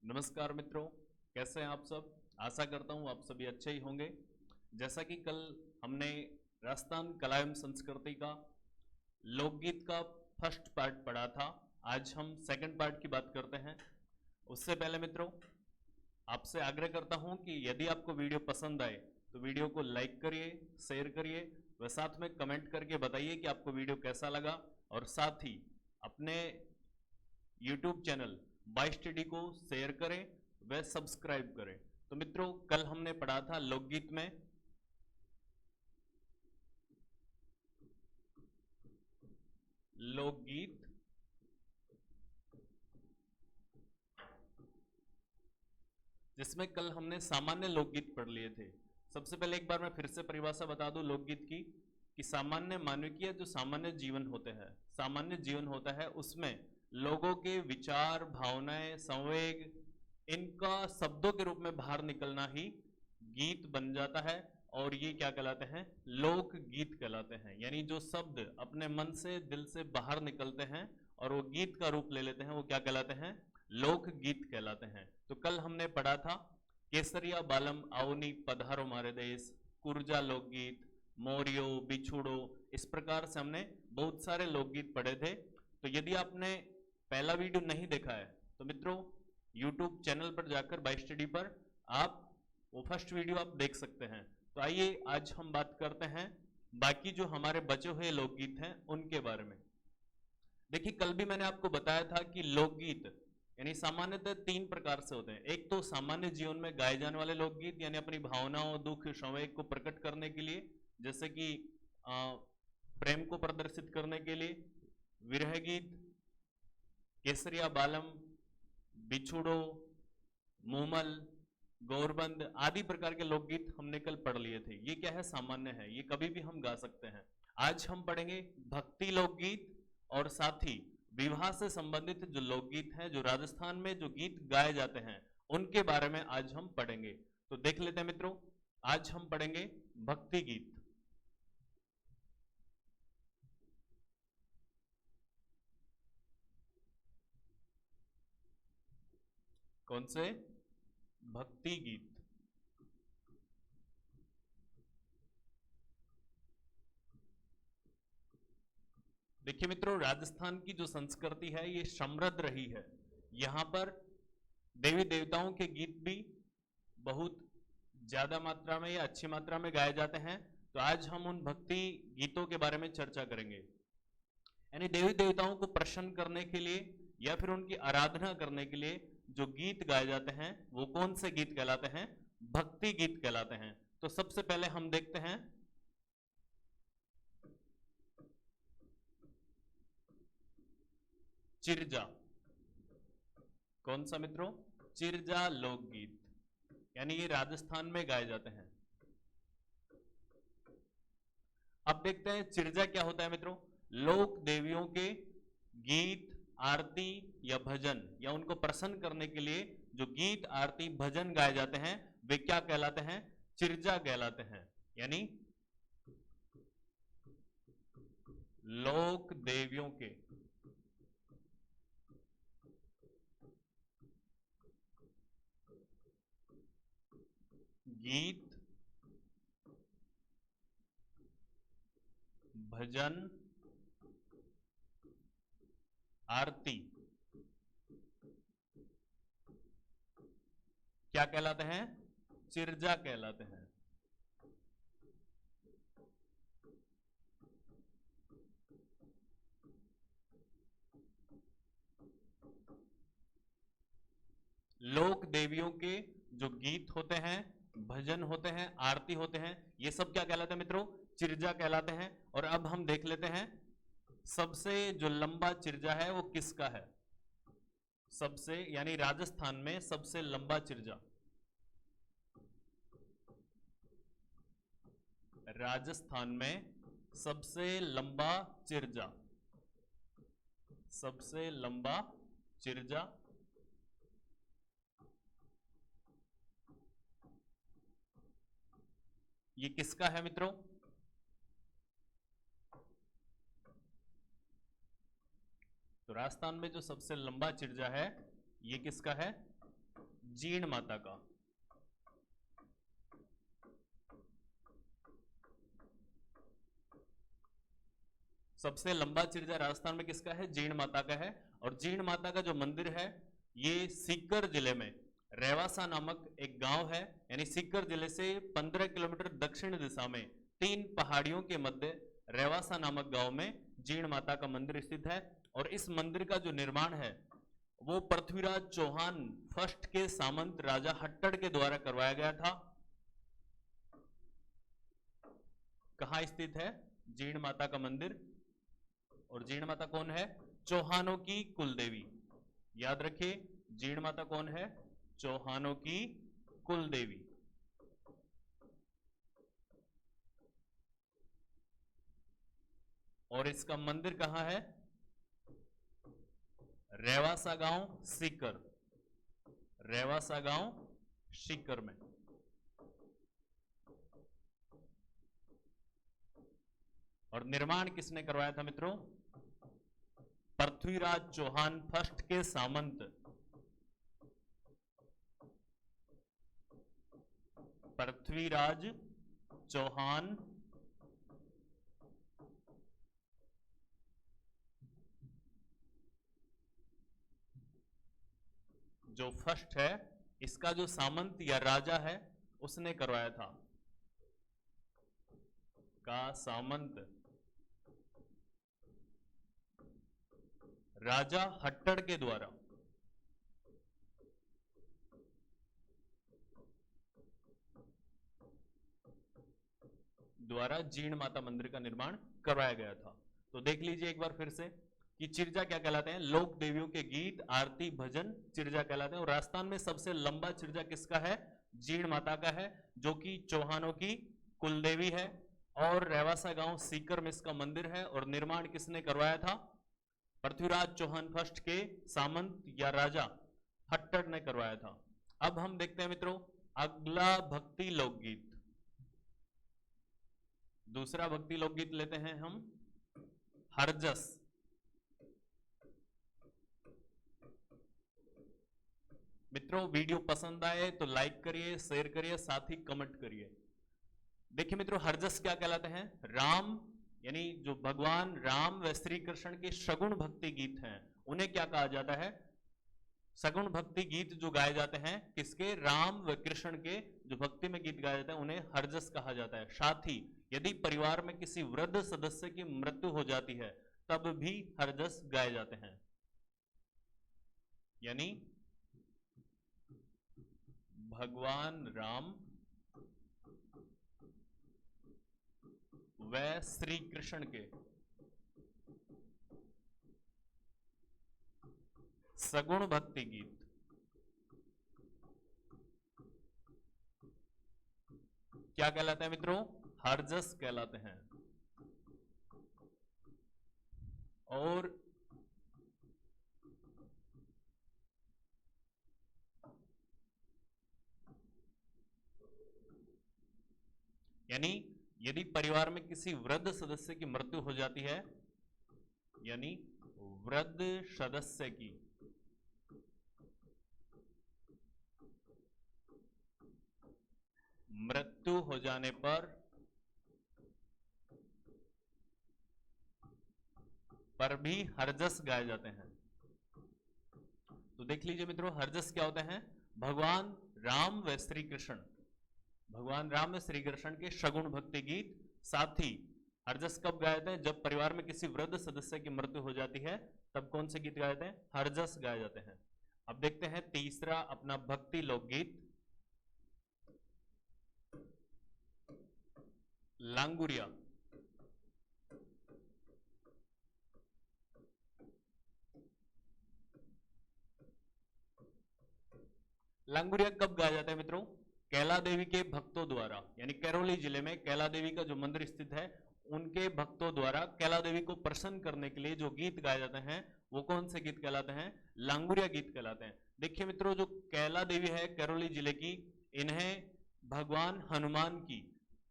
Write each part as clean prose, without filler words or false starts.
नमस्कार मित्रों, कैसे हैं आप सब। आशा करता हूँ आप सभी अच्छे ही होंगे। जैसा कि कल हमने राजस्थान कला एवं संस्कृति का लोकगीत का फर्स्ट पार्ट पढ़ा था, आज हम सेकंड पार्ट की बात करते हैं। उससे पहले मित्रों, आपसे आग्रह करता हूं कि यदि आपको वीडियो पसंद आए तो वीडियो को लाइक करिए, शेयर करिए व साथ में कमेंट करके बताइए कि आपको वीडियो कैसा लगा। और साथ ही अपने YouTube चैनल बाय स्टडी को शेयर करें व सब्सक्राइब करें। तो मित्रों, कल हमने पढ़ा था लोकगीत में लोकगीत जिसमें कल हमने सामान्य लोकगीत पढ़ लिए थे। सबसे पहले एक बार मैं फिर से परिभाषा बता दूं लोकगीत की, कि सामान्य मानवीय जो सामान्य जीवन होते हैं, सामान्य जीवन होता है, उसमें लोगों के विचार, भावनाएं, संवेग, इनका शब्दों के रूप में बाहर निकलना ही गीत बन जाता है। और ये क्या कहलाते हैं? लोक गीत कहलाते हैं। यानी जो शब्द अपने मन से, दिल से बाहर निकलते हैं और वो गीत का रूप ले लेते हैं, वो क्या कहलाते हैं? लोक गीत कहलाते हैं। तो कल हमने पढ़ा था केसरिया बालम आवनी पधारो मारे देश, कुर्जा लोकगीत, मोरियो, बिछुड़ो, इस प्रकार से हमने बहुत सारे लोकगीत पढ़े थे। तो यदि आपने पहला वीडियो नहीं देखा है तो मित्रों YouTube चैनल पर जाकर बाय स्टडी पर आप वो फर्स्ट वीडियो आप देख सकते हैं। तो आइए आज हम बात करते हैं बाकी जो हमारे बचे हुए लोकगीत हैं उनके बारे में। देखिए, कल भी मैंने आपको बताया था कि लोकगीत यानी सामान्यतः तीन प्रकार से होते हैं। एक तो सामान्य जीवन में गाए जाने वाले लोकगीत, यानी अपनी भावनाओं, दुख, संवेग को प्रकट करने के लिए, जैसे कि प्रेम को प्रदर्शित करने के लिए विरह गीत, केसरिया बालम, बिछुड़ो, मूमल, गौरबंद आदि प्रकार के लोकगीत हमने कल पढ़ लिए थे। ये क्या है? सामान्य है, ये कभी भी हम गा सकते हैं। आज हम पढ़ेंगे भक्ति लोकगीत और साथ ही विवाह से संबंधित जो लोकगीत हैं, जो राजस्थान में जो गीत गाए जाते हैं, उनके बारे में आज हम पढ़ेंगे। तो देख लेते हैं मित्रों, आज हम पढ़ेंगे भक्ति गीत। कौन से? भक्ति गीत। देखिए मित्रों, राजस्थान की जो संस्कृति है ये समृद्ध रही है। यहाँ पर देवी देवताओं के गीत भी बहुत ज्यादा मात्रा में या अच्छी मात्रा में गाए जाते हैं। तो आज हम उन भक्ति गीतों के बारे में चर्चा करेंगे। यानी देवी देवताओं को प्रसन्न करने के लिए या फिर उनकी आराधना करने के लिए जो गीत गाए जाते हैं वो कौन से गीत कहलाते हैं? भक्ति गीत कहलाते हैं। तो सबसे पहले हम देखते हैं चिरजा। कौन सा मित्रों? चिरजा लोकगीत, यानी ये राजस्थान में गाए जाते हैं। अब देखते हैं चिरजा क्या होता है मित्रों। लोक देवियों के गीत, आरती या भजन, या उनको प्रसन्न करने के लिए जो गीत, आरती, भजन गाए जाते हैं वे क्या कहलाते हैं? चिरजा कहलाते हैं। यानी लोक देवियों के गीत, भजन, आरती क्या कहलाते हैं? चिरजा कहलाते हैं। लोक देवियों के जो गीत होते हैं, भजन होते हैं, आरती होते हैं, ये सब क्या कहलाते हैं मित्रों? चिरजा कहलाते हैं। और अब हम देख लेते हैं सबसे जो लंबा चिरजा है वो किसका है। सबसे यानी राजस्थान में सबसे लंबा चिरजा, राजस्थान में सबसे लंबा चिरजा, सबसे लंबा चिरजा ये किसका है मित्रों? तो राजस्थान में जो सबसे लंबा चिरजा है ये किसका है? जीण माता का। सबसे लंबा चिरजा राजस्थान में किसका है? जीण माता का है। और जीण माता का जो मंदिर है ये सीकर जिले में रेवासा नामक एक गांव है, यानी सीकर जिले से 15 किलोमीटर दक्षिण दिशा में 3 पहाड़ियों के मध्य रेवासा नामक गांव में जीण माता का मंदिर स्थित है। और इस मंदिर का जो निर्माण है वो पृथ्वीराज चौहान फर्स्ट के सामंत राजा हट्टड़ के द्वारा करवाया गया था। कहां स्थित है जीण माता का मंदिर? और जीण माता कौन है? चौहानों की कुलदेवी। याद रखिए, जीण माता कौन है? चौहानों की कुलदेवी। और इसका मंदिर कहां है? रेवासा गांव सीकर, रेवासा गांव सीकर में। और निर्माण किसने करवाया था मित्रों? पृथ्वीराज चौहान फर्स्ट के सामंत, पृथ्वीराज चौहान जो फर्स्ट है, इसका जो सामंत या राजा है उसने करवाया था। का सामंत राजा हट्टड़ के द्वारा जीण माता मंदिर का निर्माण करवाया गया था। तो देख लीजिए एक बार फिर से कि चिरजा क्या कहलाते हैं? लोक देवियों के गीत, आरती, भजन चिरजा कहलाते हैं। और राजस्थान में सबसे लंबा चिरजा किसका है? जीण माता का है, जो कि चौहानों की कुलदेवी है। और रेवासा गांव सीकर में इसका मंदिर है। और निर्माण किसने करवाया था? पृथ्वीराज चौहान फर्स्ट के सामंत या राजा हट्टड़ ने करवाया था। अब हम देखते हैं मित्रों अगला भक्ति लोकगीत। दूसरा भक्ति लोकगीत लेते हैं हम, हरजस। मित्रों वीडियो पसंद आए तो लाइक करिए, शेयर करिए, साथ ही कमेंट करिए। देखिए मित्रों, हरजस क्या कहलाते हैं? राम यानी जो भगवान राम व श्री कृष्ण के सगुण भक्ति गीत हैं उन्हें क्या कहा जाता है? सगुण भक्ति गीत जो गाए जाते हैं किसके? राम व कृष्ण के जो भक्ति में गीत गाए जाते हैं उन्हें हरजस कहा जाता है। साथ ही यदि परिवार में किसी वृद्ध सदस्य की मृत्यु हो जाती है तब भी हरजस गाए जाते हैं। यानी भगवान राम व श्री कृष्ण के सगुण भक्ति गीत क्या कहलाते हैं मित्रों? हरजस कहलाते हैं। और यानी यदि परिवार में किसी वृद्ध सदस्य की मृत्यु हो जाती है, यानी वृद्ध सदस्य की मृत्यु हो जाने पर भी हरजस गाए जाते हैं। तो देख लीजिए मित्रों, हरजस क्या होते हैं? भगवान राम व श्री कृष्ण, भगवान राम व श्री कृष्ण के सगुण भक्ति गीत। साथ ही हरजस कब गाए जाते हैं? जब परिवार में किसी वृद्ध सदस्य की मृत्यु हो जाती है तब कौन से गीत गाए जाते हैं? हरजस गाए जाते हैं। अब देखते हैं तीसरा अपना भक्ति लोकगीत, लांगुरिया। लांगुरिया कब गाया जाता है मित्रों? कैला देवी के भक्तों द्वारा, यानी करौली जिले में कैला देवी का जो मंदिर स्थित है उनके भक्तों द्वारा कैला देवी को प्रसन्न करने के लिए जो गीत गाए जाते हैं वो कौन से गीत कहलाते हैं? लांगुरिया गीत कहलाते हैं। देखिए मित्रों, जो कैला देवी है करौली जिले की, इन्हें भगवान हनुमान की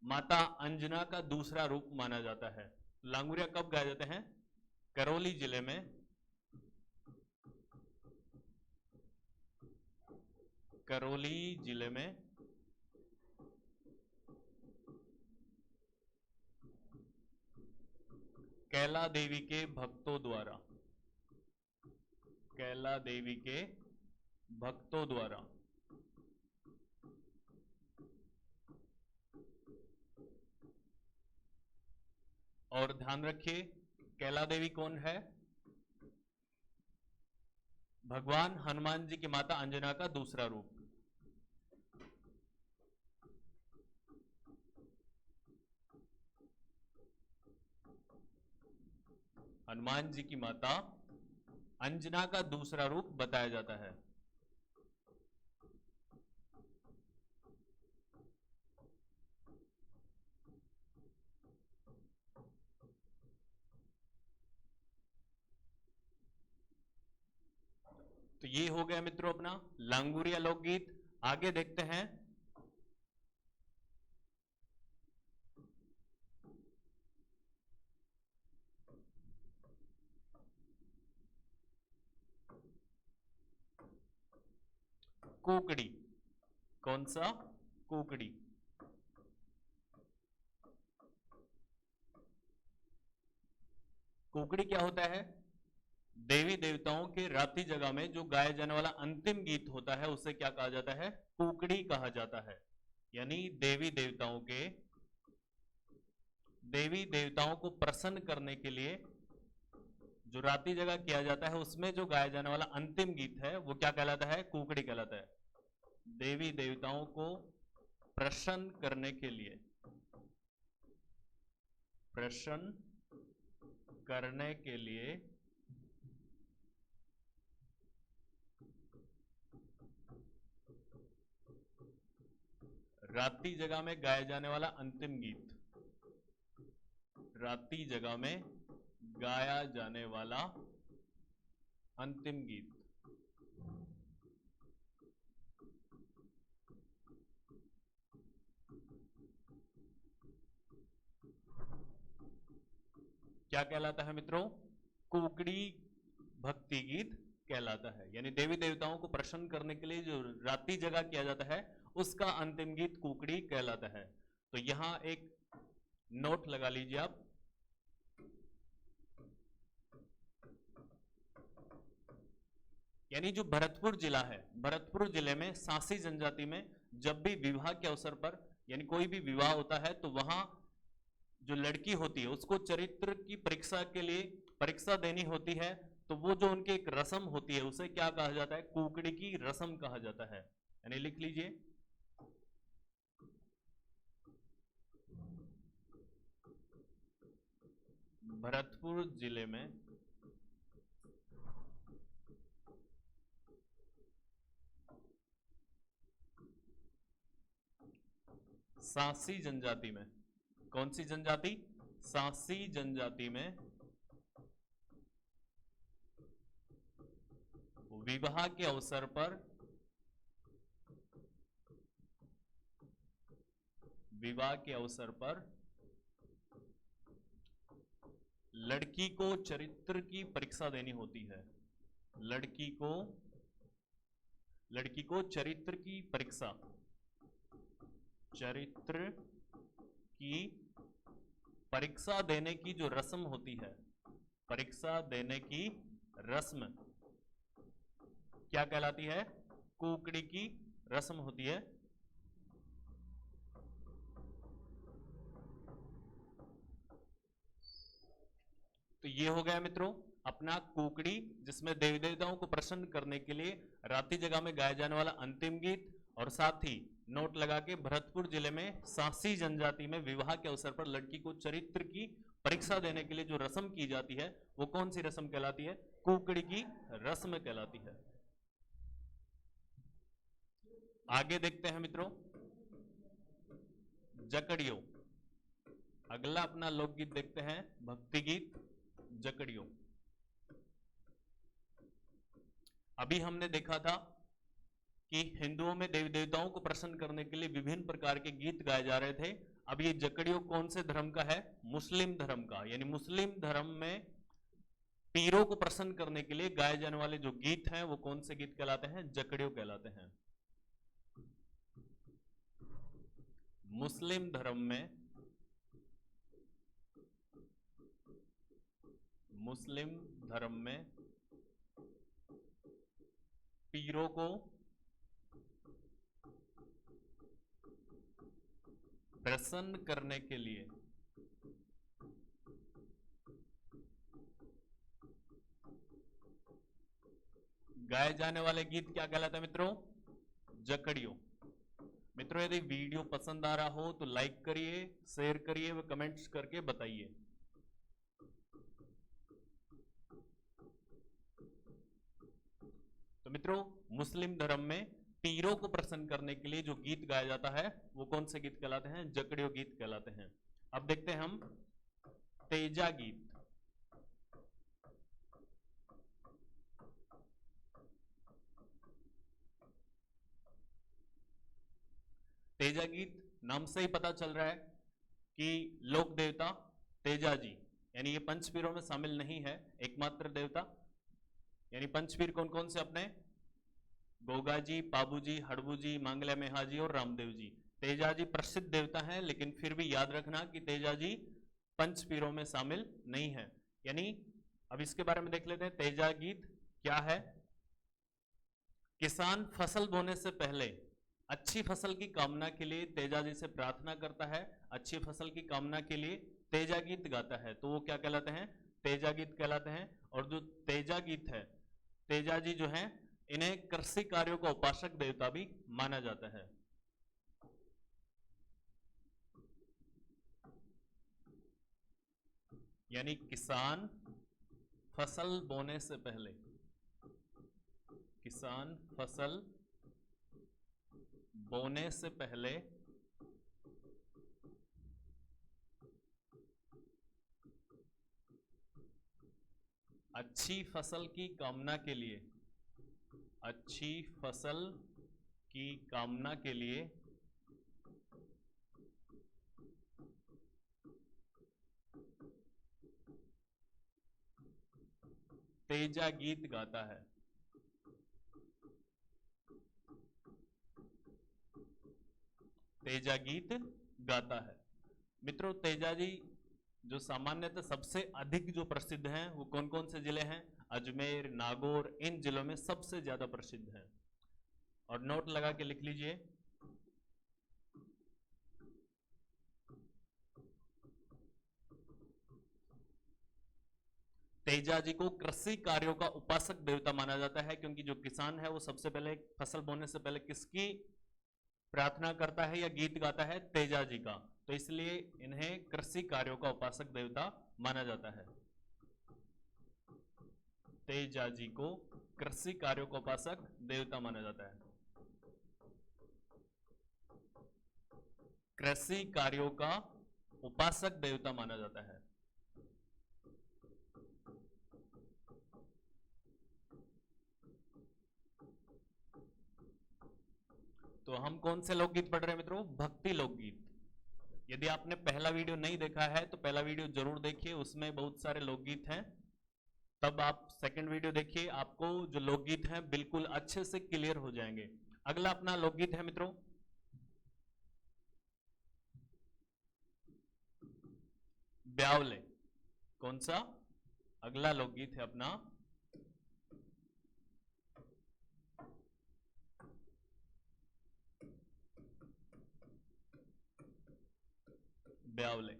माता अंजना का दूसरा रूप माना जाता है। लांगुरिया कब गाए जाते हैं? करौली जिले में करौली जिले में कैला देवी के भक्तों द्वारा, कैला देवी के भक्तों द्वारा और ध्यान रखिए कैला देवी कौन है? भगवान हनुमान जी की माता अंजना का दूसरा रूप। हनुमान जी की माता अंजना का दूसरा रूप बताया जाता है। तो ये हो गया मित्रों अपना लांगुरिया लोकगीत। आगे देखते हैं कुकड़ी। कौन सा? कुकड़ी। कुकड़ी क्या होता है? देवी देवताओं के रात्रि जगह में जो गाया जाने वाला अंतिम गीत होता है उसे क्या कहा जाता है? कुकड़ी कहा जाता है। यानी देवी देवताओं को प्रसन्न करने के लिए जो रात्रि जगह किया जाता है उसमें जो गाया जाने वाला अंतिम गीत है वो क्या कहलाता है? कुकड़ी कहलाता है। देवी देवताओं को प्रसन्न करने के लिए, प्रसन्न करने के लिए रात्रि जगह में गाया जाने वाला अंतिम गीत, रात्रि जगह में गाया जाने वाला अंतिम गीत क्या कहलाता है मित्रों? कुकड़ी भक्ति गीत कहलाता है। यानी देवी देवताओं को प्रसन्न करने के लिए जो रात्रि जगह किया जाता है उसका अंतिम गीत कुकड़ी कहलाता है। तो यहां एक नोट लगा लीजिए आप। यानी जो भरतपुर जिला है, भरतपुर जिले में सांसी जनजाति में जब भी विवाह के अवसर पर यानी कोई भी विवाह होता है तो वहां जो लड़की होती है उसको चरित्र की परीक्षा के लिए परीक्षा देनी होती है। तो वो जो उनकी एक रस्म होती है उसे क्या कहा जाता है? कुकड़ी की रस्म कहा जाता है। यानी लिख लीजिए भरतपुर जिले में सांसी जनजाति में, कौन सी जनजाति? सांसी जनजाति में विवाह के अवसर पर, विवाह के अवसर पर लड़की को चरित्र की परीक्षा देनी होती है। लड़की को चरित्र की परीक्षा, चरित्र की परीक्षा देने की जो रस्म होती है, परीक्षा देने की रस्म क्या कहलाती है? कुकड़ी की रस्म होती है। तो ये हो गया मित्रों अपना कुकड़ी, जिसमें देवी देवताओं को प्रसन्न करने के लिए रात्रि जगह में गाया जाने वाला अंतिम गीत। और साथ ही नोट लगा के भरतपुर जिले में सांसी जनजाति में विवाह के अवसर पर लड़की को चरित्र की परीक्षा देने के लिए जो रस्म की जाती है वो कौन सी रस्म कहलाती है? कुकड़ी की रस्म कहलाती है। आगे देखते हैं मित्रों जकड़ियों। अगला अपना लोकगीत देखते हैं, भक्ति गीत जकड़ियों। अभी हमने देखा था कि हिंदुओं में देवी देवताओं को प्रसन्न करने के लिए विभिन्न प्रकार के गीत गाए जा रहे थे। अब ये जकड़ियों कौन से धर्म का है? मुस्लिम धर्म का। यानी मुस्लिम धर्म में पीरों को प्रसन्न करने के लिए गाए जाने वाले जो गीत हैं वो कौन से गीत कहलाते हैं? जकड़ियों कहलाते हैं। मुस्लिम धर्म में पीरों को प्रसन्न करने के लिए गाए जाने वाले गीत क्या कहलाते हैं मित्रों? जकड़ियों। मित्रों यदि वीडियो पसंद आ रहा हो तो लाइक करिए, शेयर करिए व कमेंट्स करके बताइए। तो मित्रों मुस्लिम धर्म में पीरों को प्रसन्न करने के लिए जो गीत गाया जाता है वो कौन से गीत कहलाते हैं? जकड़ियों गीत कहलाते हैं। अब देखते हैं हम तेजा गीत। तेजा गीत नाम से ही पता चल रहा है कि लोक देवता तेजा जी, यानी ये पंचपीरों में शामिल नहीं है, एकमात्र देवता। यानी पंचपीर कौन कौन से अपने? गोगा जी, पाबू जी, हड़बू जी, मांगल्या मेहा जी और रामदेव जी। तेजा जी प्रसिद्ध देवता हैं, लेकिन फिर भी याद रखना कि तेजा जी पंचपीरों में शामिल नहीं है। यानी अब इसके बारे में देख लेते हैं तेजा गीत क्या है। किसान फसल बोने से पहले अच्छी फसल की कामना के लिए तेजा जी से प्रार्थना करता है, अच्छी फसल की कामना के लिए तेजा गीत गाता है, तो वो क्या कहलाते हैं? तेजा गीत कहलाते हैं। और जो तेजा गीत है, तेजा जी जो हैं इन्हें कृषि कार्यों का उपासक देवता भी माना जाता है। यानी किसान फसल बोने से पहले, किसान फसल बोने से पहले अच्छी फसल की कामना के लिए, अच्छी फसल की कामना के लिए तेजा गीत गाता है। तेजा गीत गाता है। मित्रों तेजा जी जो सामान्यतः सबसे अधिक जो प्रसिद्ध हैं वो कौन कौन से जिले हैं? अजमेर, नागौर, इन जिलों में सबसे ज्यादा प्रसिद्ध हैं। और नोट लगा के लिख लीजिए। तेजा जी को कृषि कार्यों का उपासक देवता माना जाता है, क्योंकि जो किसान है वो सबसे पहले फसल बोने से पहले किसकी प्रार्थना करता है या गीत गाता है? तेजा जी का। तो इसलिए इन्हें कृषि कार्यों का उपासक देवता माना जाता है। तेजा जी को कृषि कार्यों का उपासक देवता माना जाता है। कृषि कार्यों का उपासक देवता माना जाता है। तो हम कौन से लोकगीत पढ़ रहे हैं मित्रों? भक्ति लोकगीत। यदि आपने पहला वीडियो नहीं देखा है तो पहला वीडियो जरूर देखिए, उसमें बहुत सारे लोकगीत हैं। तब आप सेकंड वीडियो देखिए, आपको जो लोकगीत हैं बिल्कुल अच्छे से क्लियर हो जाएंगे। अगला अपना लोकगीत है मित्रों ब्यावले। कौन सा? अगला लोकगीत है अपना ब्यावले।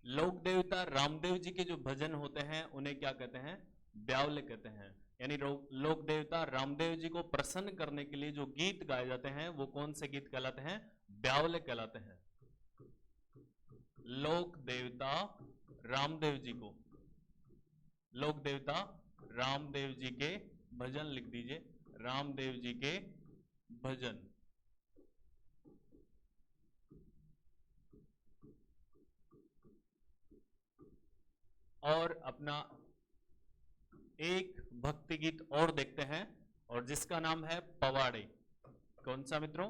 लोक देवता रामदेव जी के जो भजन होते हैं उन्हें क्या कहते हैं? ब्यावले कहते हैं। यानी लोक देवता रामदेव जी को प्रसन्न करने के लिए जो गीत गाए जाते हैं वो कौन से गीत कहलाते हैं? ब्यावले कहलाते हैं। लोक देवता रामदेव जी को, लोक देवता रामदेव जी के भजन लिख दीजिए, रामदेव जी के भजन। और अपना एक भक्ति गीत और देखते हैं, और जिसका नाम है पवाड़े। कौन सा मित्रों?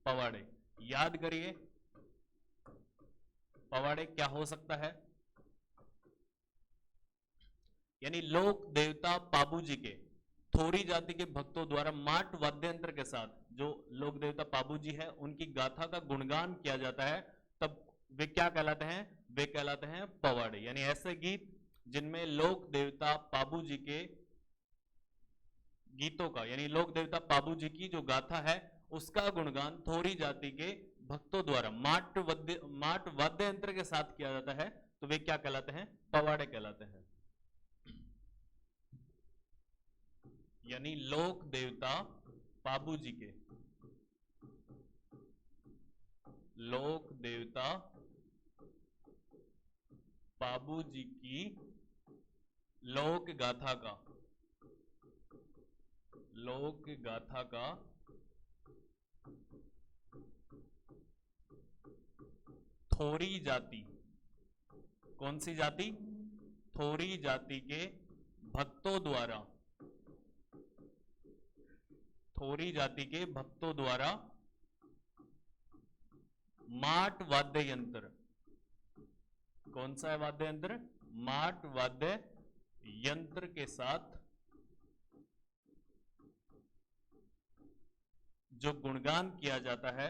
पवाड़े। याद करिए पवाड़े क्या हो सकता है? यानी लोक देवता पाबू जी के थोरी जाति के भक्तों द्वारा माट वाद्य यंत्र के साथ जो लोक देवता पाबू जी है उनकी गाथा का गुणगान किया जाता है, तब वे क्या कहलाते हैं? वे कहलाते हैं पवाड़े। यानी ऐसे गीत जिनमें लोक देवता पाबू जी के गीतों का, यानी लोक देवता पाबू जी की जो गाथा है उसका गुणगान थोरी जाति के भक्तों द्वारा माट वाद्य यंत्र के साथ किया जाता है, तो वे क्या कहलाते हैं? पवाड़े कहलाते हैं। यानी लोक देवता पाबू जी के, लोक देवता पाबू जी की लोक गाथा का, लोक गाथा का थोरी जाति, कौन सी जाति? थोरी जाति के भक्तों द्वारा, थोरी जाति के भक्तों द्वारा माट वाद्य यंत्र, कौन सा है वाद्य यंत्र? माट वाद्य यंत्र के साथ जो गुणगान किया जाता है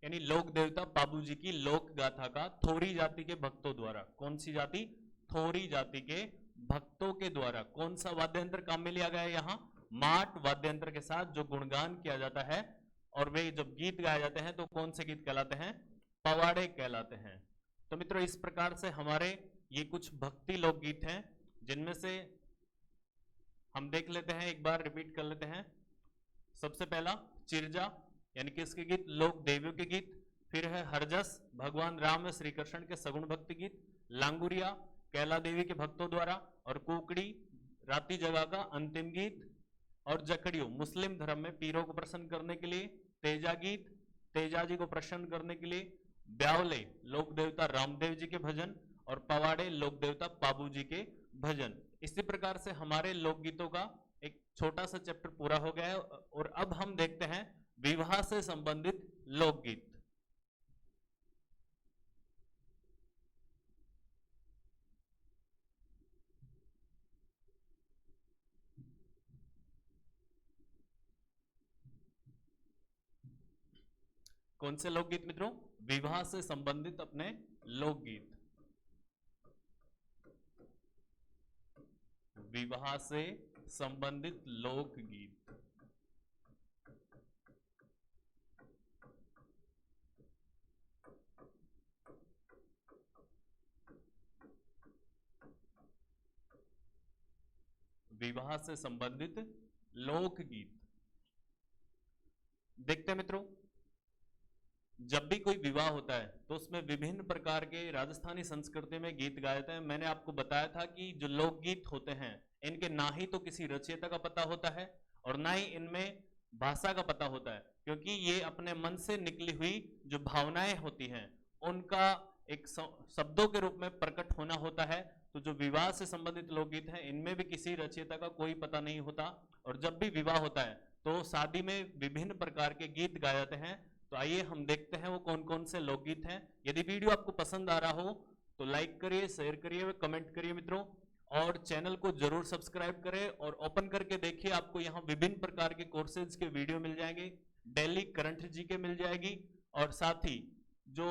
यानी लोक देवता पाबू जी की लोक गाथा का थोरी जाति के भक्तों द्वारा, कौन सी जाति? थोरी जाति के भक्तों के द्वारा कौन सा वाद्य यंत्र काम में लिया गया है? यहाँ माट वाद्य यंत्र के साथ जो गुणगान किया जाता है, और वे जब गीत गाए जाते हैं तो कौन से गीत कहलाते हैं? पवाड़े कहलाते हैं। तो मित्रों इस प्रकार से हमारे ये कुछ भक्ति लोकगीत हैं, जिनमें से हम देख लेते हैं, एक बार रिपीट कर लेते हैं। सबसे पहला चिरजा, यानी कि इसके गीत लोक देवियों के गीत। फिर है हरजस, भगवान राम व श्री कृष्ण के सगुण भक्ति गीत। लांगुरिया, कैला देवी के भक्तों द्वारा। और कुकड़ी, राती जगह का अंतिम गीत। और जकड़ियों, मुस्लिम धर्म में पीरों को प्रसन्न करने के लिए। तेजा गीत, तेजा जी को प्रसन्न करने के लिए। ब्यावले, लोक देवता रामदेव जी के भजन। और पवाड़े, लोक देवता पाबू जी के भजन। इसी प्रकार से हमारे लोकगीतों का एक छोटा सा चैप्टर पूरा हो गया है, और अब हम देखते हैं विवाह से संबंधित लोकगीत। कौन से लोकगीत मित्रों? विवाह से संबंधित अपने लोकगीत। विवाह से संबंधित लोकगीत। विवाह से संबंधित लोकगीत देखते हैं मित्रों। जब भी कोई विवाह होता है तो उसमें विभिन्न प्रकार के राजस्थानी संस्कृति में गीत गाए जाते हैं। मैंने आपको बताया था कि जो लोकगीत होते हैं इनके ना ही तो किसी रचयिता का पता होता है और ना ही इनमें भाषा का पता होता है, क्योंकि ये अपने मन से निकली हुई जो भावनाएं होती हैं उनका एक शब्दों के रूप में प्रकट होना होता है। तो जो विवाह से संबंधित लोकगीत हैं इनमें भी किसी रचयिता का कोई पता नहीं होता। और जब भी विवाह होता है तो शादी में विभिन्न प्रकार के गीत गाए जाते हैं। तो आइए हम देखते हैं वो कौन कौन से लोकगीत हैं। यदि वीडियो आपको पसंद आ रहा हो तो लाइक करिए, शेयर करिए, कमेंट करिए मित्रों, और चैनल को जरूर सब्सक्राइब करें और ओपन करके देखिए। आपको यहाँ विभिन्न प्रकार के कोर्सेज के वीडियो मिल जाएंगे, डेली करंट जीके मिल जाएगी, और साथ ही जो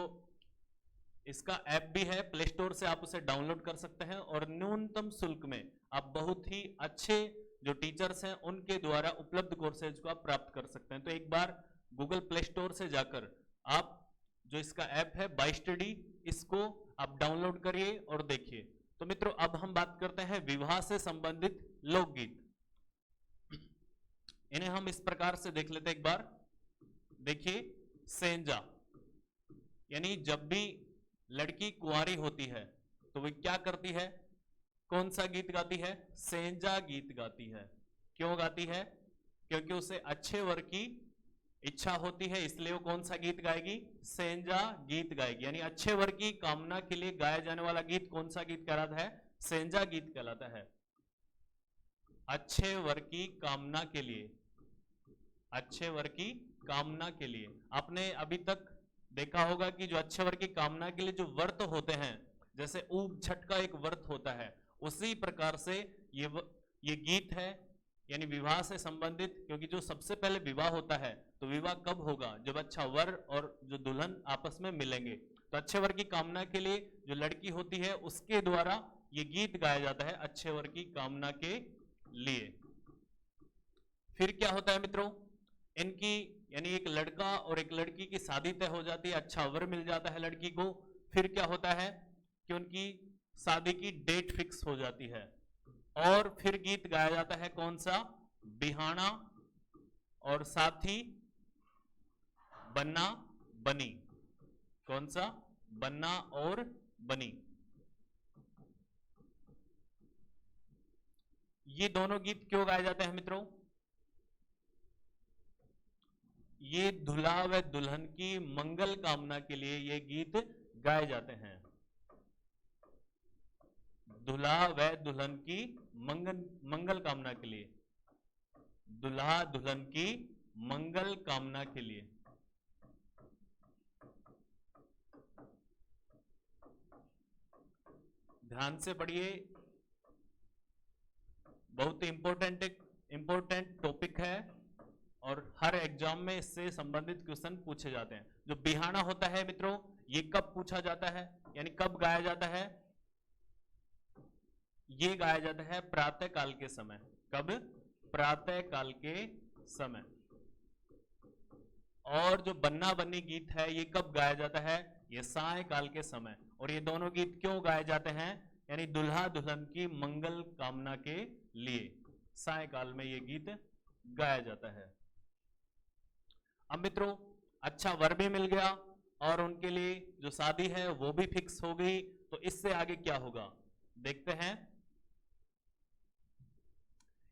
इसका ऐप भी है, प्ले स्टोर से आप उसे डाउनलोड कर सकते हैं और न्यूनतम शुल्क में आप बहुत ही अच्छे जो टीचर्स हैं उनके द्वारा उपलब्ध कोर्सेज को आप प्राप्त कर सकते हैं। तो एक बार गूगल प्ले स्टोर से जाकर आप जो इसका ऐप है बाय स्टडी, इसको आप डाउनलोड करिए और देखिए। तो मित्रों अब हम बात करते हैं विवाह से संबंधित लोकगीत। इन्हें हम इस प्रकार से देख लेते हैं एक बार। देखिए, सेंजा, यानी जब भी लड़की कुंवारी होती है तो वह क्या करती है? कौन सा गीत गाती है? सेंजा गीत गाती है। क्यों गाती है? क्योंकि उसे अच्छे वर की इच्छा होती है, इसलिए वो कौन सा गीत गाएगी? सेंजा गीत गाएगी। यानी अच्छे वर की कामना के लिए गाया जाने वाला गीत कौन सा गीत कहलाता है? सेंजा गीत कहलाता है। अच्छे वर की कामना के लिए अच्छे वर की कामना के लिए। आपने अभी तक देखा होगा कि जो अच्छे वर की कामना के लिए जो व्रत होते हैं, जैसे ऊब छठ का एक व्रत होता है, उसी प्रकार से ये गीत है, यानी विवाह से संबंधित। क्योंकि जो सबसे पहले विवाह होता है, तो विवाह कब होगा? जब अच्छा वर और जो दुल्हन आपस में मिलेंगे। तो अच्छे वर की कामना के लिए जो लड़की होती है, उसके द्वारा ये गीत गाया जाता है अच्छे वर की कामना के लिए। फिर क्या होता है मित्रों, इनकी यानी एक लड़का और एक लड़की की शादी तय हो जाती है, अच्छा वर मिल जाता है लड़की को। फिर क्या होता है कि उनकी शादी की डेट फिक्स हो जाती है, और फिर गीत गाया जाता है कौन सा? बिहाना, और साथ ही बन्ना बनी। कौन सा? बन्ना और बनी। ये दोनों गीत क्यों गाए जाते हैं मित्रों? ये दूल्हा व दुल्हन की मंगल कामना के लिए ये गीत गाए जाते हैं। दूल्हा व दुल्हन की मंगल कामना के लिए, दूल्हा दुल्हन की मंगल कामना के लिए। ध्यान से पढ़िए, बहुत ही इंपॉर्टेंट टॉपिक है, और हर एग्जाम में इससे संबंधित क्वेश्चन पूछे जाते हैं। जो बिहाना होता है मित्रों, ये कब पूछा जाता है, यानी कब गाया जाता है? ये गाया जाता है प्रातः काल के समय। कब? प्रातः काल के समय। और जो बन्ना बन्नी गीत है, ये कब गाया जाता है? ये साय काल के समय। और ये दोनों गीत क्यों गाए जाते हैं? यानी दुल्हा दुल्हन की मंगल कामना के लिए साय काल में ये गीत गाया जाता है। अब मित्रों, अच्छा वर भी मिल गया और उनके लिए जो शादी है वो भी फिक्स हो गई, तो इससे आगे क्या होगा देखते हैं।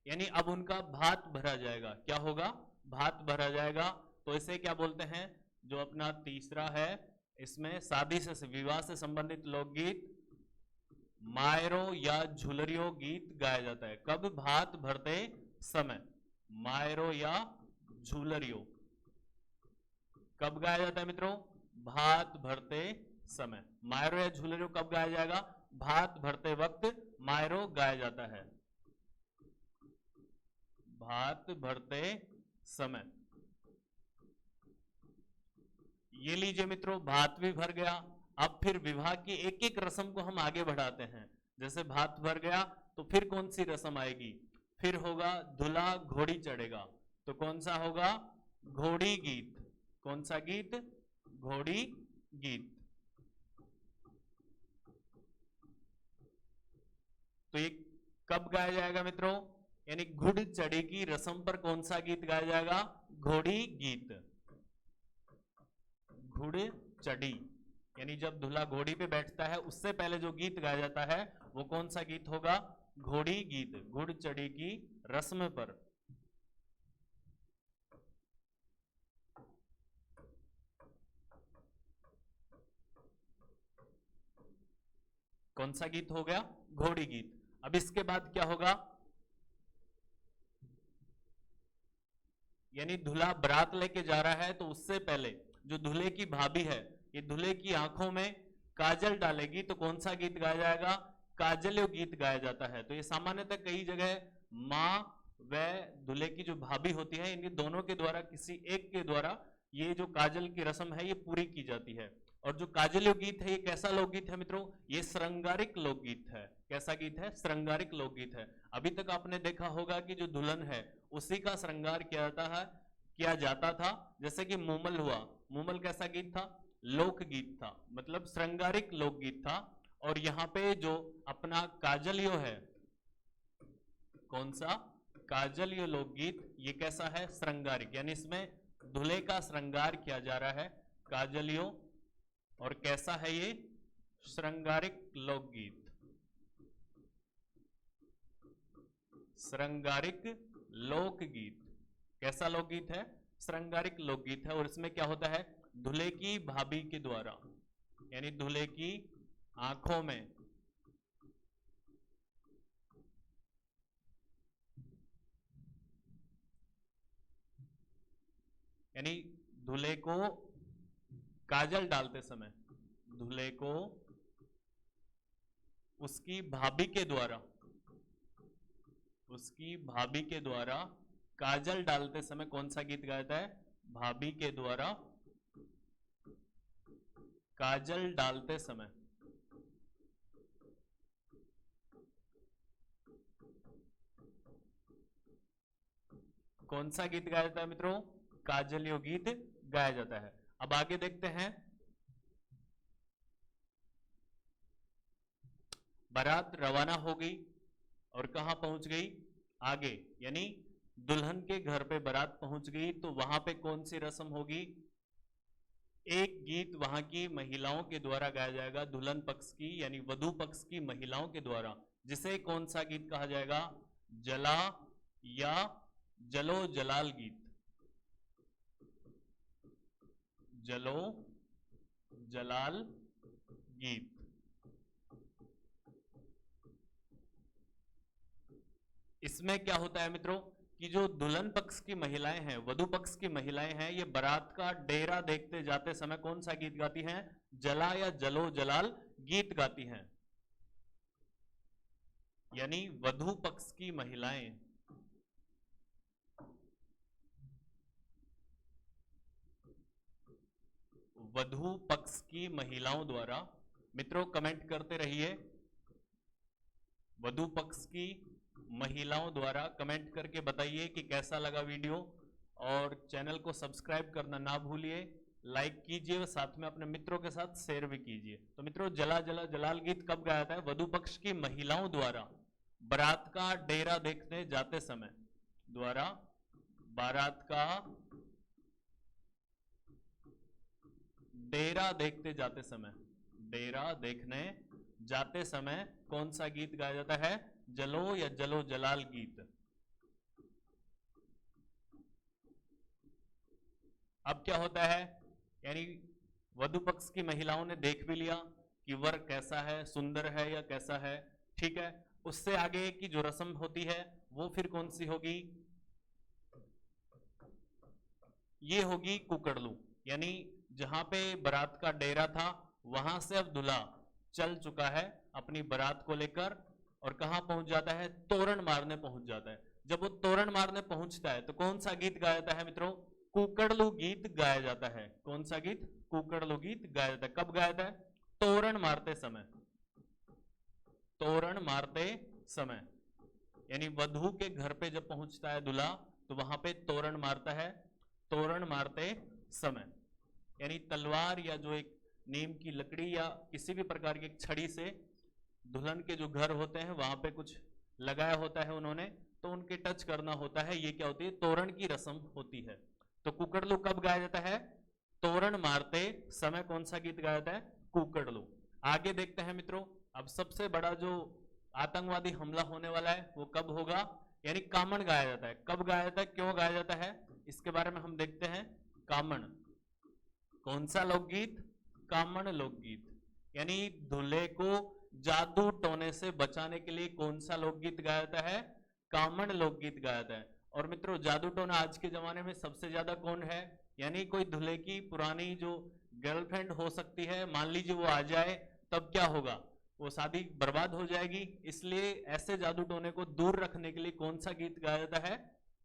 यानी अब उनका भात भरा जाएगा। क्या होगा? भात भरा जाएगा। तो इसे क्या बोलते हैं? जो अपना तीसरा है, इसमें शादी से विवाह से संबंधित लोकगीत मायरो या झुलरियो गीत गाया जाता है। कब? भात भरते समय। मायरो या झुलरियो कब गाया जाता है मित्रों? भात भरते समय। मायरो या झुलरियो कब गाया जाएगा? भात भरते वक्त मायरो गाया जाता है, भात भरते समय। ये लीजिए मित्रों, भात भी भर गया। अब फिर विवाह की एक एक रस्म को हम आगे बढ़ाते हैं। जैसे भात भर गया, तो फिर कौन सी रस्म आएगी? फिर होगा दूल्हा घोड़ी चढ़ेगा। तो कौन सा होगा? घोड़ी गीत। कौन सा गीत? घोड़ी गीत। तो ये कब गाया जाएगा मित्रों? यानी घुड़ चढ़ी की रस्म पर कौन सा गीत गाया जाएगा? घोड़ी गीत। घुड़ चढ़ी, यानी जब दूल्हा घोड़ी पे बैठता है उससे पहले जो गीत गाया जाता है वो कौन सा गीत होगा? घोड़ी गीत। घुड़ चढ़ी की रस्म पर। कौन सा गीत हो गया? घोड़ी गीत। अब इसके बाद क्या होगा? यानी दूल्हा बारात लेके जा रहा है, तो उससे पहले जो दूल्हे की भाभी है, ये दूल्हे की आंखों में काजल डालेगी। तो कौन सा गीत गाया जाएगा? काजल्यो गीत गाया जाता है। तो ये सामान्यतः कई जगह माँ व दूल्हे की जो भाभी होती है, इनके दोनों के द्वारा, किसी एक के द्वारा ये जो काजल की रस्म है ये पूरी की जाती है। और जो काजल्यो गीत है, ये कैसा लोकगीत है मित्रों? ये श्रृंगारिक लोकगीत है। कैसा गीत है? श्रृंगारिक लोकगीत है। अभी तक आपने देखा होगा कि जो दुल्हन है उसी का श्रृंगार किया जाता था। जैसे कि मूमल हुआ, मूमल कैसा गीत था? लोकगीत था, मतलब श्रृंगारिक लोकगीत था। और यहाँ पे जो अपना काजलियो है, कौन सा? काजलियो लोकगीत, ये कैसा है? श्रृंगारिक, यानी इसमें दूल्हे का श्रृंगार किया जा रहा है, काजलियो। और कैसा है ये? श्रृंगारिक लोकगीत। श्रृंगारिक लोकगीत। कैसा लोकगीत है? श्रृंगारिक लोकगीत है। और इसमें क्या होता है? दूल्हे की भाभी के द्वारा, यानी दूल्हे की आंखों में यानी दूल्हे को काजल डालते समय, दूल्हे को उसकी भाभी के द्वारा, उसकी भाभी के द्वारा काजल डालते समय कौन सा गीत गाया जाता है? भाभी के द्वारा काजल डालते समय कौन सा गीत गाया जाता है मित्रों? काजल यो गीत गाया जाता है। अब आगे देखते हैं, बारात रवाना हो गई और कहां पहुंच गई? आगे, यानी दुल्हन के घर पे बारात पहुंच गई, तो वहां पे कौन सी रस्म होगी? एक गीत वहां की महिलाओं के द्वारा गाया जाएगा, दुल्हन पक्ष की यानी वधु पक्ष की महिलाओं के द्वारा, जिसे कौन सा गीत कहा जाएगा? जला या जलो जलाल गीत, जलो जलाल गीत। इसमें क्या होता है मित्रों कि जो दुल्हन पक्ष की महिलाएं हैं, वधु पक्ष की महिलाएं हैं, ये बारात का डेरा देखते जाते समय कौन सा गीत गाती हैं? जला या जलो जलाल गीत गाती हैं। यानी वधु पक्ष की महिलाएं वधु पक्ष की महिलाओं द्वारा, मित्रों कमेंट करते रहिए, वधु पक्ष की महिलाओं द्वारा कमेंट करके बताइए कि कैसा लगा वीडियो, और चैनल को सब्सक्राइब करना ना भूलिए, लाइक कीजिए, साथ में अपने मित्रों के साथ शेयर भी कीजिए। तो मित्रों, जला जला जलाल गीत कब गाया जाता है? वधु पक्ष की महिलाओं द्वारा बारात का डेरा देखने जाते समय, द्वारा बारात का डेरा देखते जाते समय, डेरा देखने जाते समय कौन सा गीत गाया जाता है? जलो या जलो जलाल गीत। अब क्या होता है, यानी वधु पक्ष की महिलाओं ने देख भी लिया कि वर कैसा है, सुंदर है या कैसा है, ठीक है। उससे आगे की जो रस्म होती है वो फिर कौन सी होगी? ये होगी कुकड़लू, यानी जहां पे बारात का डेरा था वहां से अब दूल्हा चल चुका है अपनी बारात को लेकर, और कहां पहुंच जाता है? तोरण मारने पहुंच जाता है। जब वो तोरण मारने पहुंचता है तो कौन सा गीत गाया जाता है मित्रों? कुकड़लू गीत गाया जाता है। कौन सा गीत? कुकड़लू गीत गाया जाता है। कब गाया जाता है? तोरण मारते समय, तोरण मारते समय, यानी वधु के घर पे जब पहुंचता है दूल्हा तो वहां पे तोरण मारता है, तोरण मारते समय, यानी तलवार या जो एक नीम की लकड़ी या किसी भी प्रकार की एक छड़ी से दुल्हन के जो घर होते हैं वहां पे कुछ लगाया होता है उन्होंने, तो उनके टच करना होता है। ये क्या होती है? तोरण की रस्म होती है। तो कुकड़लू कब गाया जाता है? तोरण मारते समय कौन सा गीत गाया जाता है? कुकड़लू। आगे देखते हैं मित्रों, अब सबसे बड़ा जो आतंकवादी हमला होने वाला है वो कब होगा? यानी कामण गाया जाता है। कब गाया जाता है, क्यों गाया जाता है, इसके बारे में हम देखते हैं। कामण कौन सा लोकगीत? कामण लोकगीत, यानी दूल्हे को जादू टोने से बचाने के लिए कौन सा लोकगीत गाया जाता है? कामण लोकगीत गाया जाता है। और मित्रों, जादू टोना आज के जमाने में सबसे ज्यादा कौन है? यानी कोई दूल्हे की पुरानी जो गर्लफ्रेंड हो सकती है, मान लीजिए वो आ जाए, तब क्या होगा? वो शादी बर्बाद हो जाएगी। इसलिए ऐसे जादू टोने को दूर रखने के लिए कौन सा गीत गाया जाता है?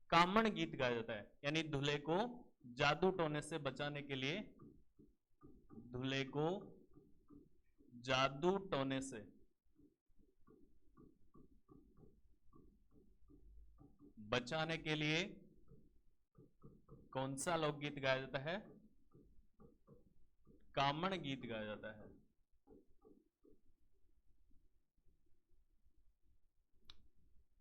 कामण गीत गाया जाता है। यानी दूल्हे को जादू टोने से बचाने के लिए, दूल्हे को जादू टोने से बचाने के लिए कौन सा लोकगीत गाया जाता है? कामण गीत गाया जाता है।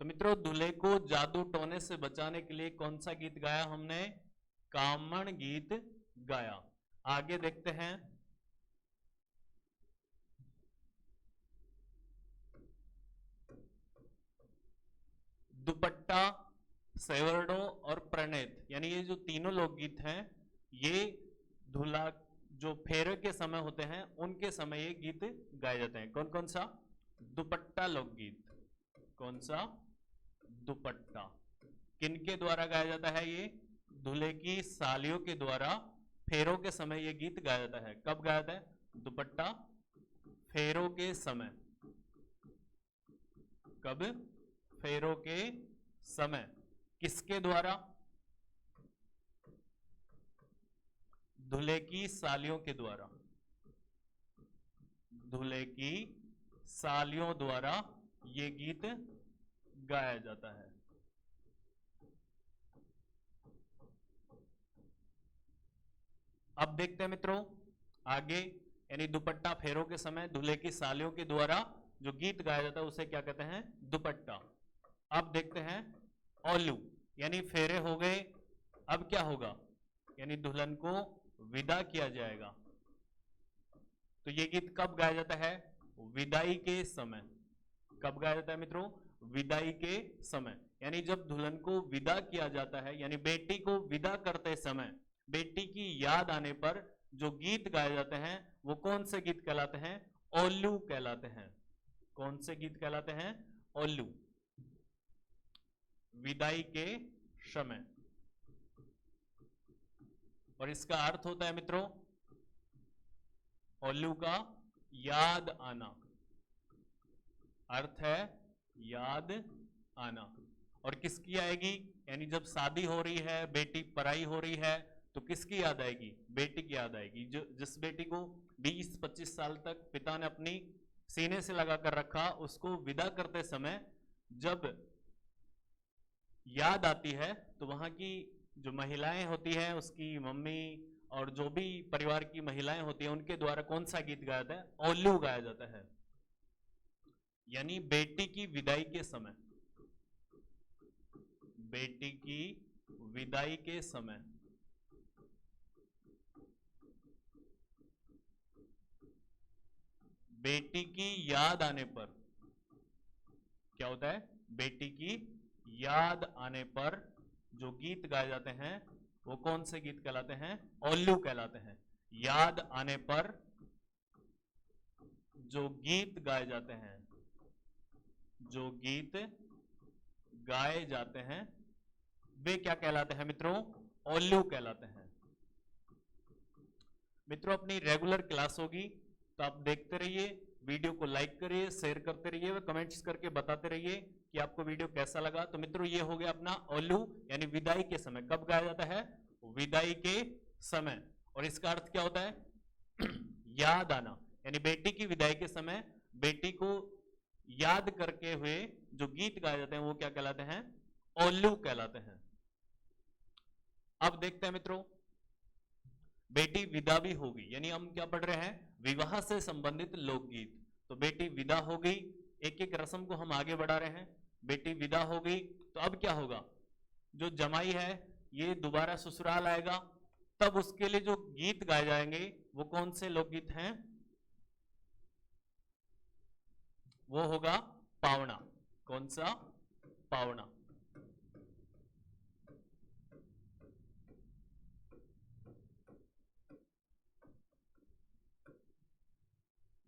तो मित्रों, दूल्हे को जादू टोने से बचाने के लिए कौन सा गीत गाया हमने? कामण गीत गाया। आगे देखते हैं, दुपट्टा, सेवरडो और प्रणेत, यानी ये जो तीनों लोकगीत हैं, ये दूल्हा जो फेरे के समय होते हैं उनके समय ये गीत गाए जाते हैं। कौन कौन सा? दुपट्टा लोकगीत। कौन सा? दुपट्टा। किनके द्वारा गाया जाता है ये? दूल्हे की सालियों के द्वारा फेरों के समय यह गीत गाया जाता है। कब गाया जाता है? दुपट्टा फेरों के समय। कब? फेरों के समय। किसके द्वारा? दूल्हे की सालियों के द्वारा। दूल्हे की सालियों द्वारा यह गीत गाया जाता है। अब देखते हैं मित्रों आगे, यानी दुपट्टा फेरों के समय दूल्हे की सालियों के द्वारा जो गीत गाया जाता है उसे क्या कहते हैं? दुपट्टा। अब देखते हैं ओल्लू, यानी फेरे हो गए, अब क्या होगा? यानी दुल्हन को विदा किया जाएगा। तो यह गीत कब गाया जाता है? विदाई के समय। कब गाया जाता है मित्रों? विदाई के समय। यानी जब दुल्हन को विदा किया जाता है, यानी बेटी को विदा करते समय बेटी की याद आने पर जो गीत गाए जाते हैं वो कौन से गीत कहलाते हैं? ओल्लू कहलाते हैं। कौन से गीत कहलाते हैं? ओल्लू। विदाई के समय। और इसका अर्थ होता है मित्रों ओल्लू का याद आना। अर्थ है याद आना। और किसकी आएगी? यानी जब शादी हो रही है, बेटी पराई हो रही है, तो किसकी याद आएगी? बेटी की याद आएगी। जो जिस बेटी को 20-25 साल तक पिता ने अपनी सीने से लगाकर रखा, उसको विदा करते समय जब याद आती है तो वहां की जो महिलाएं होती हैं, उसकी मम्मी और जो भी परिवार की महिलाएं होती हैं, उनके द्वारा कौन सा गीत गाया जाता है? ओल्लू गाया जाता है। यानी बेटी की विदाई के समय। बेटी की विदाई के समय बेटी की याद आने पर क्या होता है? बेटी की याद आने पर जो गीत गाए जाते हैं वो कौन से गीत कहलाते हैं? ओल्लू कहलाते हैं। याद आने पर जो गीत गाए जाते हैं, जो गीत गाए जाते हैं वे क्या कहलाते हैं मित्रों? ओल्लू कहलाते हैं। मित्रों अपनी रेगुलर क्लास होगी तो आप देखते रहिए, वीडियो को लाइक करिए, शेयर करते रहिए व कमेंट्स करके बताते रहिए कि आपको वीडियो कैसा लगा। तो मित्रों ये हो गया अपना ओल्लू, यानी विदाई के समय। कब गाया जाता है? विदाई के समय। और इसका अर्थ क्या होता है? याद आना। यानी बेटी की विदाई के समय बेटी को याद करके हुए जो गीत गाए जाते हैं वो क्या कहलाते हैं? ओल्लू कहलाते हैं। अब देखते हैं मित्रों बेटी विदा भी होगी, यानी हम क्या पढ़ रहे हैं? विवाह से संबंधित लोकगीत। तो बेटी विदा हो गई, एक एक रस्म को हम आगे बढ़ा रहे हैं। बेटी विदा हो गई तो अब क्या होगा? जो जमाई है ये दोबारा ससुराल आएगा, तब उसके लिए जो गीत गाए जाएंगे वो कौन से लोकगीत हैं? वो होगा पावना। कौन सा? पावना।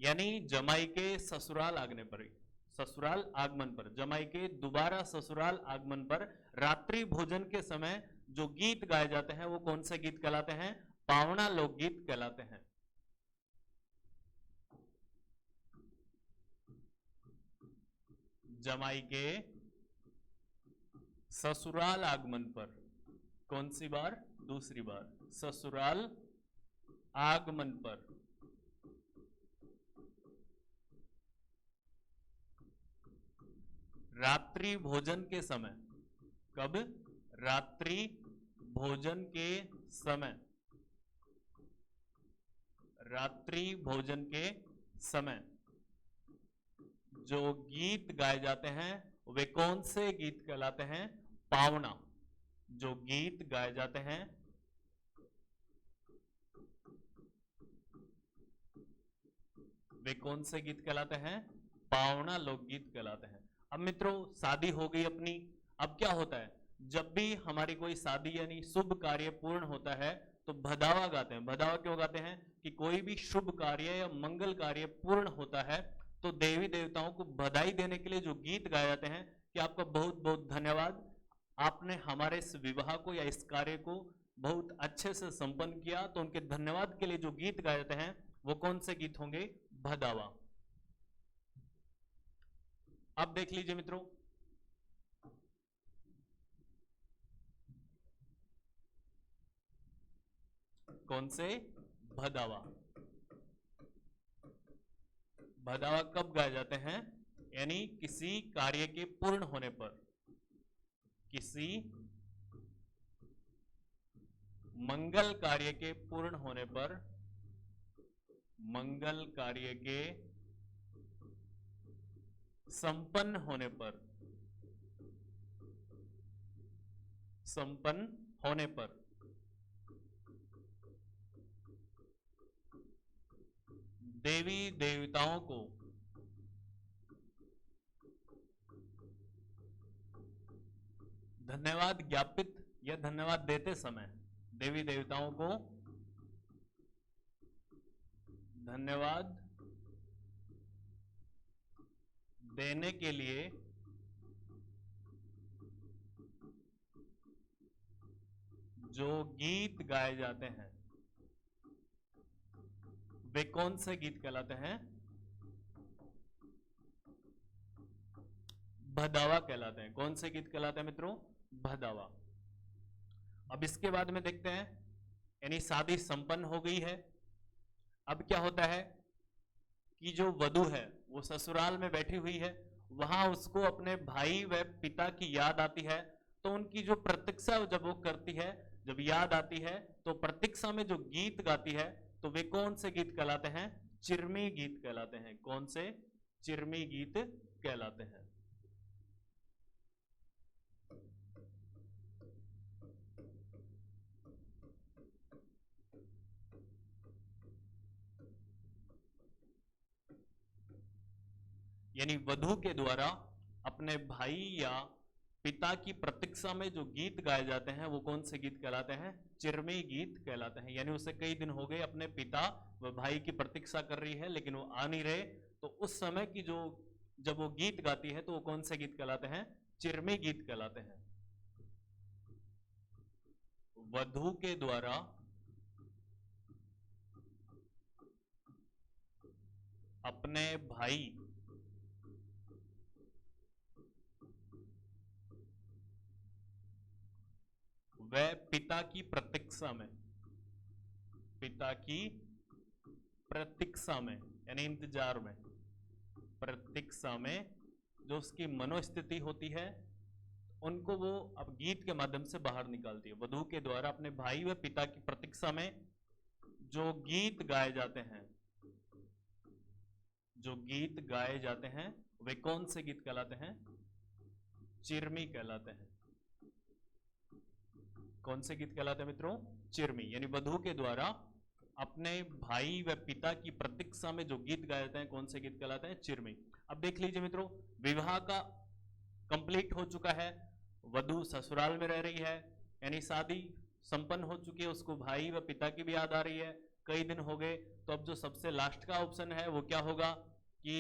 यानी जमाई के ससुराल आगमन पर जमाई के दोबारा ससुराल आगमन पर रात्रि भोजन के समय जो गीत गाए जाते हैं वो कौन से गीत कहलाते हैं? पावना लोकगीत कहलाते हैं। जमाई के ससुराल आगमन पर, कौन सी बार? दूसरी बार। ससुराल आगमन पर रात्रि भोजन के समय। कब? रात्रि भोजन के समय। रात्रि भोजन के समय जो गीत गाए जाते हैं वे कौन से गीत कहलाते हैं? पावना। जो गीत गाए जाते हैं वे कौन से गीत कहलाते हैं? पावना लोकगीत कहलाते हैं। अब मित्रों शादी हो गई अपनी, अब क्या होता है? जब भी हमारी कोई शादी यानी शुभ कार्य पूर्ण होता है तो भदावा गाते हैं। भदावा क्यों गाते हैं? कि कोई भी शुभ कार्य या मंगल कार्य पूर्ण होता है तो देवी देवताओं को बधाई देने के लिए जो गीत गाए जाते हैं कि आपका बहुत बहुत धन्यवाद, आपने हमारे इस विवाह को या इस कार्य को बहुत अच्छे से संपन्न किया, तो उनके धन्यवाद के लिए जो गीत गाए जाते हैं वो कौन से गीत होंगे? भदावा। अब देख लीजिए मित्रों, कौन से? भदावा। भदावा कब गाए जाते हैं? यानी किसी कार्य के पूर्ण होने पर, किसी मंगल कार्य के पूर्ण होने पर, मंगल कार्य के संपन्न होने पर, संपन्न होने पर देवी देवताओं को धन्यवाद ज्ञापित या धन्यवाद देते समय, देवी देवताओं को धन्यवाद देने के लिए जो गीत गाए जाते हैं वे कौन से गीत कहलाते हैं? भदावा कहलाते हैं। कौन से गीत कहलाते हैं मित्रों? भदावा। अब इसके बाद में देखते हैं, यानी शादी संपन्न हो गई है। अब क्या होता है कि जो वधू है वो ससुराल में बैठी हुई है, वहां उसको अपने भाई व पिता की याद आती है, तो उनकी जो प्रतीक्षा जब वो करती है, जब याद आती है, तो प्रतीक्षा में जो गीत गाती है, तो वे कौन से गीत कहलाते हैं? चिरमी गीत कहलाते हैं। कौन से? चिरमी गीत कहलाते हैं। यानी वधू के द्वारा अपने भाई या पिता की प्रतीक्षा में जो गीत गाए जाते हैं वो कौन से गीत कहलाते हैं? चिरमी गीत कहलाते हैं। यानी उसे कई दिन हो गए अपने पिता व भाई की प्रतीक्षा कर रही है, लेकिन वो आ नहीं रहे, तो उस समय की जो जब वो गीत गाती है तो वो कौन से गीत कहलाते हैं? चिरमी गीत कहलाते हैं। वधू के द्वारा अपने भाई वह पिता की प्रतीक्षा में, पिता की प्रतीक्षा में यानी इंतजार में, प्रतीक्षा में जो उसकी मनोस्थिति होती है उनको वो अब गीत के माध्यम से बाहर निकालती है। वधू के द्वारा अपने भाई व पिता की प्रतीक्षा में जो गीत गाए जाते हैं, जो गीत गाए जाते हैं वे कौन से गीत कहलाते हैं? चिरमी कहलाते हैं। कौन से गीत कहलाते हैं मित्रों? चिरमी। यानी वधू के द्वारा अपने भाई व पिता की प्रतीक्षा में जो गीत गाए जाते हैं कौन से गीत कहलाते हैं? चिरमी। अब देख लीजिए मित्रों, विवाह का कंप्लीट हो चुका है, वधू ससुराल में रह रही है, यानी शादी संपन्न हो चुकी है, उसको भाई व पिता की भी याद आ रही है, कई दिन हो गए, तो अब जो सबसे लास्ट का ऑप्शन है वो क्या होगा कि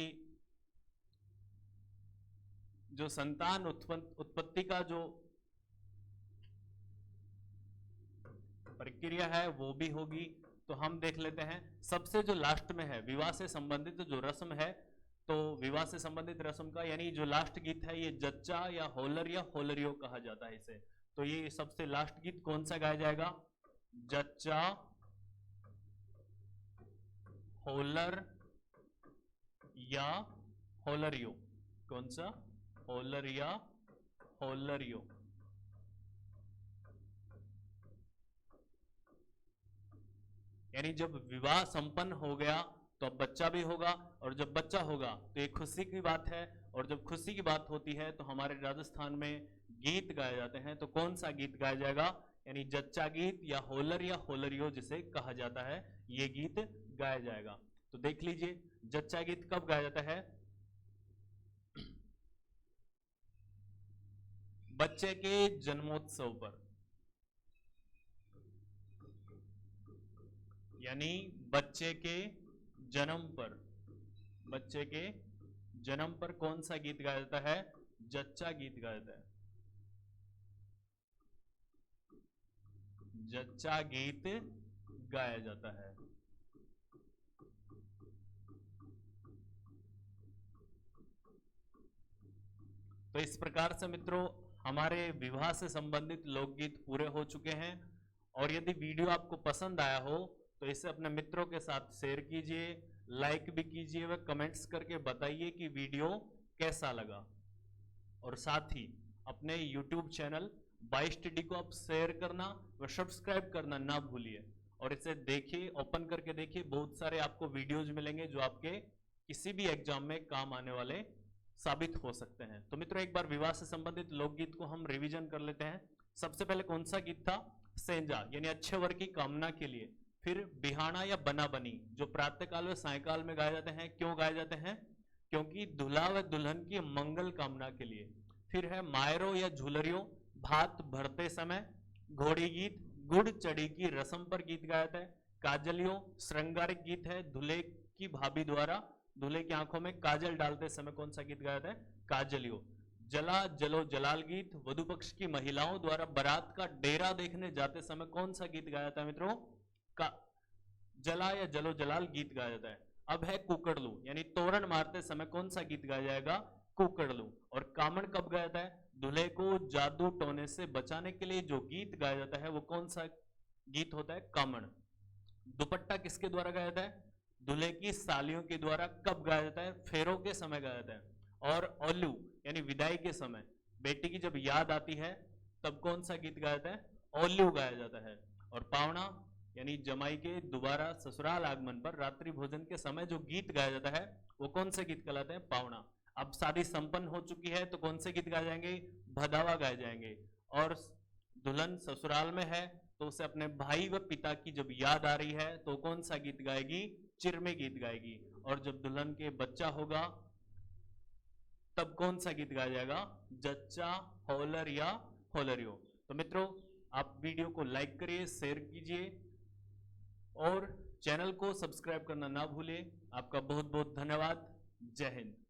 जो संतान उत्पत्ति का जो प्रक्रिया है वो भी होगी। तो हम देख लेते हैं, सबसे जो लास्ट में है विवाह से संबंधित जो रस्म है, तो विवाह से संबंधित रस्म का यानी जो लास्ट गीत है ये जच्चा या होलर या होलरियो कहा जाता है इसे। तो ये सबसे लास्ट गीत कौन सा गाया जाएगा? जच्चा, होलर या होलरियो। कौन सा? होलर या होलरियो। यानी जब विवाह संपन्न हो गया तो अब बच्चा भी होगा, और जब बच्चा होगा तो एक खुशी की बात है, और जब खुशी की बात होती है तो हमारे राजस्थान में गीत गाए जाते हैं। तो कौन सा गीत गाया जाएगा? यानी जच्चा गीत या होलरियो जिसे कहा जाता है, ये गीत गाया जाएगा। तो देख लीजिए, जच्चा गीत कब गाया जाता है? बच्चे के जन्मोत्सव पर, यानी बच्चे के जन्म पर, बच्चे के जन्म पर कौन सा गीत गाया जाता है? जच्चा गीत गाया जाता है। जच्चा गीत गाया जाता है। तो इस प्रकार से मित्रों हमारे विवाह से संबंधित लोकगीत पूरे हो चुके हैं। और यदि वीडियो आपको पसंद आया हो तो इसे अपने मित्रों के साथ शेयर कीजिए, लाइक भी कीजिए व कमेंट्स करके बताइए कि वीडियो कैसा लगा। और साथ ही अपने YouTube चैनल बाई स्टडी को आप शेयर करना व सब्सक्राइब करना ना भूलिए। और इसे देखिए, ओपन करके देखिए, बहुत सारे आपको वीडियोज मिलेंगे जो आपके किसी भी एग्जाम में काम आने वाले साबित हो सकते हैं। तो मित्रों एक बार विवाह से संबंधित लोकगीत को हम रिवीजन कर लेते हैं। सबसे पहले कौन सा गीत था? सेंजा यानी अच्छे वर की कामना के लिए। फिर बिहाना या बना बनी जो प्रातःकाल व सायकाल में गाए जाते हैं। क्यों गाए जाते हैं? क्योंकि दूल्हा व दुल्हन की मंगल कामना के लिए। फिर है मायरो या झूलरियो भात भरते समय। घोड़ी गीत गुड़ चढ़ी की रस्म पर गीत गाया जाता है। काजलियो श्रृंगारिक गीत है, दूल्हे की भाभी द्वारा दूल्हे की आंखों में काजल डालते समय कौन सा गीत गाया जाता है? काजलियो। जला जलो जलाल गीत वधु पक्ष की महिलाओं द्वारा बारात का डेरा देखने जाते समय कौन सा गीत गाया जाता है मित्रों? का जला या जलो जलाल गीत गाया जाता है। अब है कुकड़लू यानी तोरण मारते समय कौन सा गीत गाया जाएगा? कुकड़लू। और कामण कब गाया जाता है? दूल्हे को जादू टोने से बचाने के लिए जो गीत गाया जाता है वो कौन सा गीत होता है? कामण। दुपट्टा किसके द्वारा गाया जाता है? दूल्हे की सालियों के द्वारा। कब गाया जाता है? फेरों के समय गाया जाता है। और ओल्लू यानी विदाई के समय बेटी की जब याद आती है तब कौन सा गीत गाया जाता है? ओल्लू गाया जाता है। और पावना यानी जमाई के दोबारा ससुराल आगमन पर रात्रि भोजन के समय जो गीत गाया जाता है वो कौन से गीत कहलाते हैं? पावना। अब शादी संपन्न हो चुकी है तो कौन से गीत गाए जाएंगे? भदावा गाए जाएंगे। और दुल्हन ससुराल में है तो उसे अपने भाई व पिता की जब याद आ रही है तो कौन सा गीत गाएगी? चिरमे गीत गाएगी। और जब दुल्हन के बच्चा होगा तब कौन सा गीत गाया जाएगा? जच्चा होलर या होलरियो। तो मित्रों आप वीडियो को लाइक करिए, शेयर कीजिए और चैनल को सब्सक्राइब करना ना भूलिए। आपका बहुत बहुत धन्यवाद। जय हिंद।